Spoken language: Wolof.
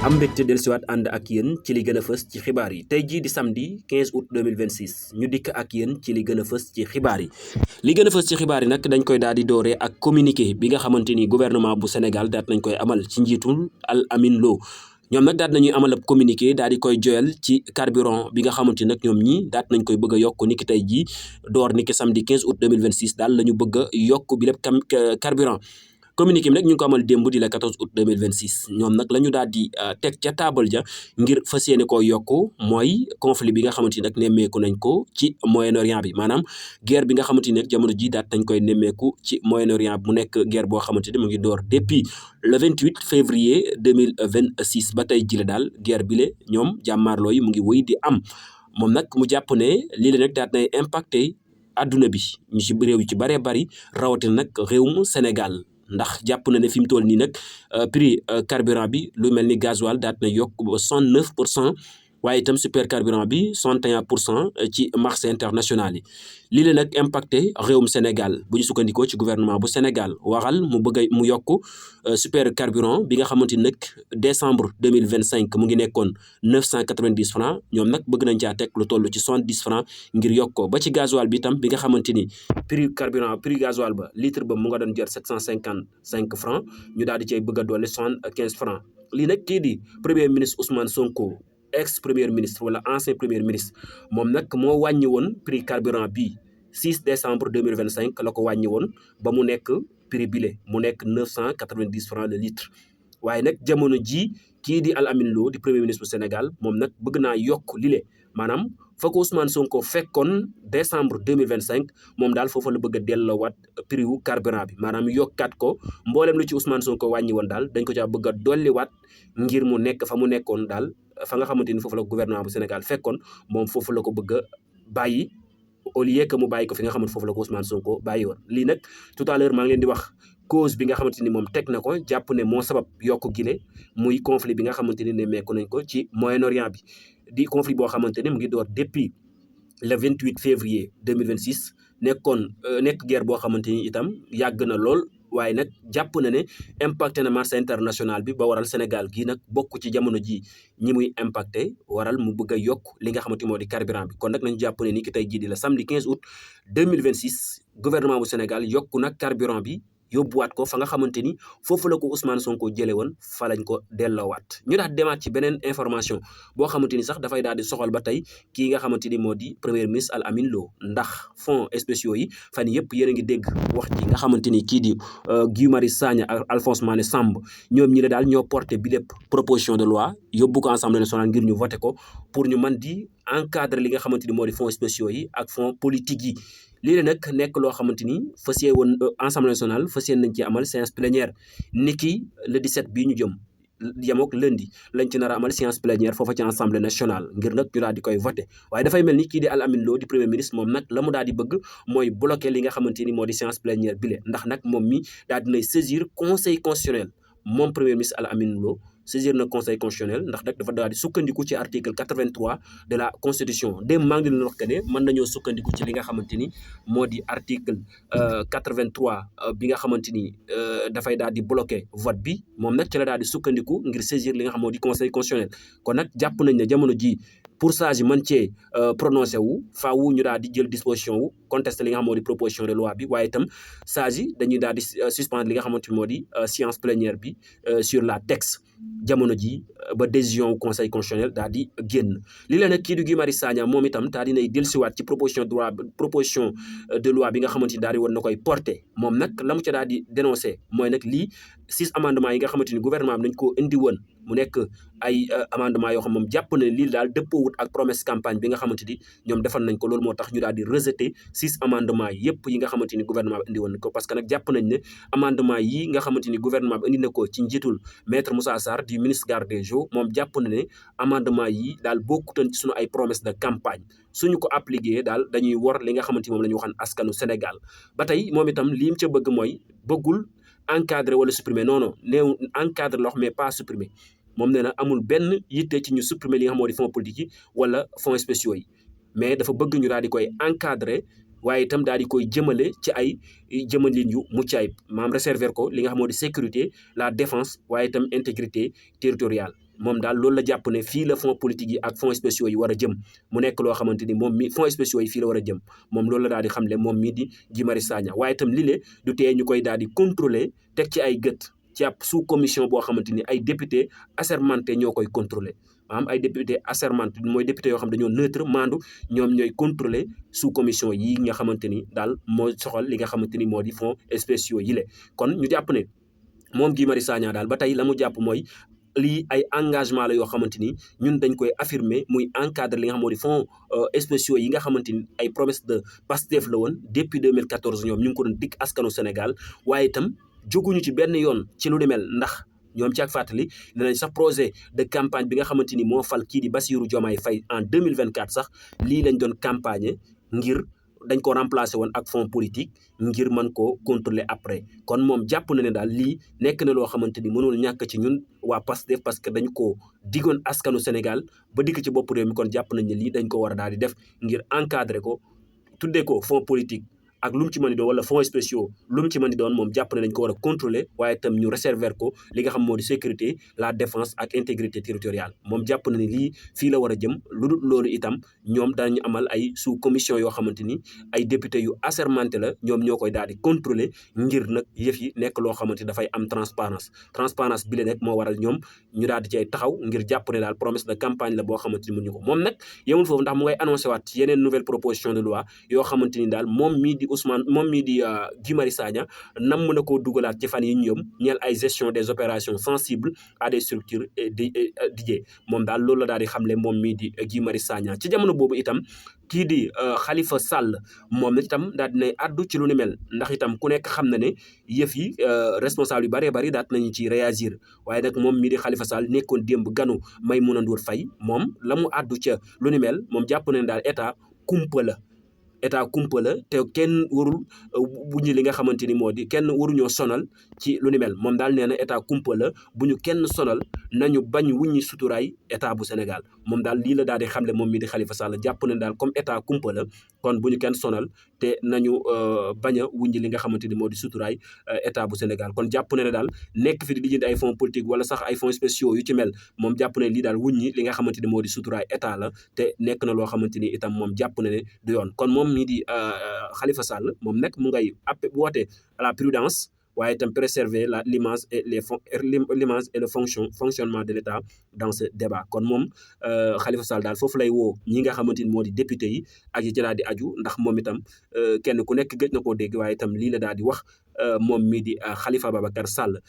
am mbégte dellusiwaat ànd ak yéen ci li gën a fës ci xibaar yi tey jii di samedi 15 août 2026 ñu dikk ak yéen ci li gën a fës ci xibaar yi li gën a fës ci xibaar yi nag dañ koy daal di dooree ak communiqué bi nga xamante ni gouvernement bu Sénégal daat nañ koy amal ci njiitul Al Amine Lo ñoom nag daat nañuy amal ab communiqué daal di koy joyal ci carburant bi nga xamante ni nag ñoom ñi daat nañ koy bëgg a yokk niki tey jii door niki samedi 15 août 2026 daal la ñu bëgg a yokk bi lépp carburant communiqué bi nag ñu ngi ko amal démb di la 14 août 2026 ñoom nag la ñu daal di teg ca taabal ja ngir fas yéene koo yokk mooy conflit bi nga xamante ni nag nemmeeku nañ ko ci Moyen-Orient bi maanaam guerre bi nga xamante ni nag jamono ji daat nañ koy nemmeeku ci Moyen-Orient bi mu nekk guerre boo xamante ni mu ngi door depuis le 28 février 2026 ba tey jile daal guerre bi le ñoom jàmmaarloo yi mu ngi wëy di am moom nag mu jàpp ne lii la nag daat nay impacté adduna bi ñu ci réew yi ci bëree bëri rawatina nag réewum Sénégal ndax jàpp na ne fi mu toll nii nag prix carburant bi lu mel ni gasoil daat na yokk ba 69% waaye itam super carburant bi 61% ci marché international yi lii la nag impacté réewum Sénégal bu ñu sukkandikoo ci gouvernement bu Sénégal waral mu bëgg mu yokk super carburant bi nga xamante ni nag décembre 2025 mu ngi nekkoon 990 francs ñoom nag bëgg nañ caa teg lu toll ci 70 francs ngir yokk ko ba ci gasoil bi itam bi nga xamante ni prix gasoil ba litre ba mu nga doon jar 755 francs ñu daal di cay bëgg a dolli 75 francs lii nag kii di premier ministre Ousmane Sonko ex premier ministre wala ancien premier ministre moom nag moo wàññi woon prix carburant bi 6 décembre 2025 la ko wàññi woon ba mu nekk prix bile mu nekk 990 francs le litre waaye nag jamono ji kii di Al Amine Lo di premier ministre bu Sénégal moom nag bëgg naa yokk lile maanaam fa ko Ousmane Sonko fekkoon décembre 2025 moom daal foofu la bëgg a delloowaat prix wu carburant bi maanaam yokkaat ko mboolem lu ci Ousmane Sonko wàññi woon daal dañ ko caa bëgg a dolliwaat ngir mu nekk fa mu nekkoon daal fa nga xamante ni foofu la gouvernement bu Sénégal fekkoon moom foofu la ko bëgg a bàyyi au lieu que mu bàyyi ko fi nga xamante foofu la ko Ousmane Sonko bàyyi woon lii nag tout à l'heure maa ngi leen di wax cause bi nga xamante ni moom teg na ko jàpp ne moo sabab yokk gile muy conflit bi nga xamante ni nemmeeku nañ ko ci Moyen-Orient bi di conflit boo xamante ne mu ngi door depuis le 28 février 2026 nekk guerre boo xamante ni itam yàgg na lool waaye nag jàpp na ne impacté na marché international bi ba waral Sénégal gii nag bokk ci jamono ji ñi muy impacté waral mu bëgg a yokk li nga xamante moo di carburant bi kon nag nañu jàpp ne ni ki tey jii di la samedi 15 août 2026 gouvernement bu Sénégal yokku nag carburant bi yóbbuwaat ko fa nga xamante ni foofu la ko Ousmane Sonko jële woon fa lañ ko delloowaat ñu daal demaat ci beneen information boo xamante ni sax dafay daal di soxal ba tey kii nga xamante ni moo di premier ministre Al Amine Lo ndax fonds spéciaux yi fan yëpp yéen a ngi dégg wax ji nga xamante ni kii di Guy Marius Sagna ak Alphonse Mané Samb ñoom ñi ne daal ñoo porté bi lépp proposition de loi yóbbu ko Assemblée nationale ngir ñu voté ko pour ñu mën di encadrer li nga xamante ni moo di fonds spéciaux yi ak fonds politique yi lii nag nekk loo xamante ni fas yéene woon Assemblée nationale fas yéene nañ ci amal séance plénière niki le 17 bii ñu jëm yemook lundi lañ ci nar a amal séance plénière foofa ci Assemblée nationale ngir nag ñu daal di koy voté waaye dafay mel ni kii di Al Amine Lo di premier ministre moom nag la mu daal di bëgg mooy bloqué li nga xamante ni moo di séance plénière bile ndax nag moom mi daal dinay saisir conseil constitutionnel moom premier ministre Al Amine Lo saisir na conseil constitutionnel ndax nag dafa daal di sukkandiku ci article 83 de la constitution démb maa ngi leen wax que ne mën nañoo sukkandiku ci li nga xamante ni moo di article 83 bi nga xamante ni dafay daal di bloqué vote bi moom nag ci la daal di sukkandiku ngir saisir li nga xam moo di conseil constitutionnel kon nag jàpp nañ ne jamono ji pour sage yi mën cee prononcé wu faaw ñu daal di jël disposition wu contesté li nga xam moo di proposition de loi bi waaye itam sage yi dañuy daal di suspendre li nga xamante ni moo di séance plénière bi sur la texte jamono ji ba décision conseil constitutionnel daal di génn li leen nag kii di Guy Marius Sagna moom itam daal dinay dellusiwaat ci proposition de loi bi nga xamante ni daal di woon na koy porté moom nag la mu ca daal di dénoncé mooy nag lii 6 amendements yi nga xamante ni gouvernement bi dañ koo indi woon mu nekk ay amendement yoo xam moom jàpp na lii daal dëppoowut ak promesse campagne bi nga xamante ni ñoom defal nañ ko loolu moo tax ñu daal di rejeté 6 amendements yëpp yi nga xamante ni gouvernement bi indi woon na ko parce que nag jàpp nañ ne amendement yi nga xamante ni gouvernement bi indi na ko ci njiitul maître Moussa Sarr di ministre garde des Sceaux moom jàpp na ne amendement yi daal bokkutoon ci suñu ay promesse de campagne suñu ko appliqué daal dañuy wor li nga xamante ni moom la ñu waxoon askanu Sénégal ba tey moom itam li mu ca bëgg mooy bëggul encadrer wala supprimer non non néew encadrer la wax mais pas supprimer moom nee na amul benn yitte ci ñu supprimer li nga xam moo di fonds politique yi wala fonds spéciaux yi mais dafa bëgg ñu daal di koy encadrer waaye itam daal di koy jëmale ci ay jëmalin yu mucc ayib maam réserver ko li nga xam moo di sécurité la défense waaye itam intégrité territoriale moom daal loolu la jàpp ne fii la fonds politique yi ak fonds spéciaux yi war a jëm mu nekk loo xamante ni moom mi fonds spéciaux yi fii la war a jëm moom loolu la daal di xamle moom mii di Guy Marius Sagna waaye itam lile du tee ñu koy daal di contrôler teg ci ay gët ci ab sous commission boo xamante ni ay député assermenté ñoo koy contrôler maanaam ay député assermenté mooy député yoo xam dañoo neutre maandu ñoom ñooy contrôler sous commission yi nga xamante ni daal moo soxal li nga xamante ni moo di fonds spéciaux yi le kon ñu jàpp ne moom Guy Marius Sagna daal ba tey la mu jàpp mooy lii ay engagement la yoo xamante ni ñun dañ koy affirmer muy encadre li nga xam moo di fonds spéciaux yi nga xamante ni ay promesse de Pastef la woon depuis 2014 ñoom ñu ngi ko doon dikk askanu Sénégal waaye itam jóguñu ci benn yoon ci lu ni mel ndax ñoom ci ak fàttali dinañ sax projet de campagne bi nga xamante ni moo fal kii di Bassirou Diomaye Faye en 2024 sax lii lañ doon campagne ngir dañ ko remplacer woon ak fonds politique ngir mën koo contrôler après kon moom jàpp na ne daal lii nekk na loo xamante ni mënul ñàkk ci ñun waa Pastef parce que dañ ko digoon askanu Sénégal ba dikk ci bopp réew mi kon jàpp nañ ne lii dañ ko war a daal di def ngir encadrer ko tuddee ko fonds politique ak lu mu ci mën di doon wala fonds spéciaux lu mu ci mën di doon moom jàpp ne dañ ko war a contrôler waaye itam ñu réserver ko li nga xam moo di sécurité la défense ak intégrité territoriale moom jàpp na ne lii fii la war a jëm lu dul loolu itam ñoom danañu amal ay sous commission yoo xamante ni ay député yu assermenté la ñoom ñoo koy daal di contrôler ngir nag yëf yi nekk loo xamante ni dafay am transparence bi la nekk moo waral ñoom ñu daal di ci ay taxaw ngir jàpp ne daal promesse de campagne la boo xamante ni mënuñu ko moom nag yemul foofu ndax mu ngay annoncé waat yeneen nouvelle proposition de loi yoo xamante ni daal moom mii di Guy Marius Sagna namm na koo dugalaat ci fan yi ñu yëm ñeel ay gestion des opérations sensibles à des structures dédiées moom daal loolu la daal di xamle moom mii di Guy Marius Sagna ci jamono boobu itam kii di Khalifa Sall moom itam daal dinay addu ci lu ni mel ndax itam ku nekk xam na ne yëf yi responsable yu bëree bëri daat nañu ci réagir waaye nag moom mii di Khalifa Sall nekkoon démb ganu Maïmouna Ndour Faye moom la mu addu ca lu ni mel moom jàpp na ne daal état kumpa la te kenn warul bu ñu li nga xamante ni moo di kenn waruñoo sonal ci lu ni mel moom daal nee na état kumpa la bu ñu kenn sonal nañu bañ wuññi suturaay état bu Sénégal moom daal lii la daal di xamle moom mii di Khalifa Sall jàpp ne daal comme état kumpa la kon bu ñu kenn sonal te nañu bañ a wuññi li nga xamante ni moo di suturaay état bu Sénégal kon jàpp ne daal nekk fi di jënd ay fonds politique wala sax ay fonds spéciaux yu ci mel moom jàpp ne lii daal wuññi li nga xamante ni moo di suturaay état la te nekk na loo xamante ni itam moom jàpp na ne du yoon kon moom mii di Khalifa Sall moom nag mu ngay woote à la prudence waaye itam préserver l'image et l'image et le fonctionnement de l'État dans ce débat kon moom Khalifa Sall daal foofu lay woo ñi nga xamante ni moo di député yi ak yi ci daal di aju ndax moom itam kenn ku nekk gëj na koo dégg waaye itam lii la daal di wax moom mii di Khalifa Babacar Sall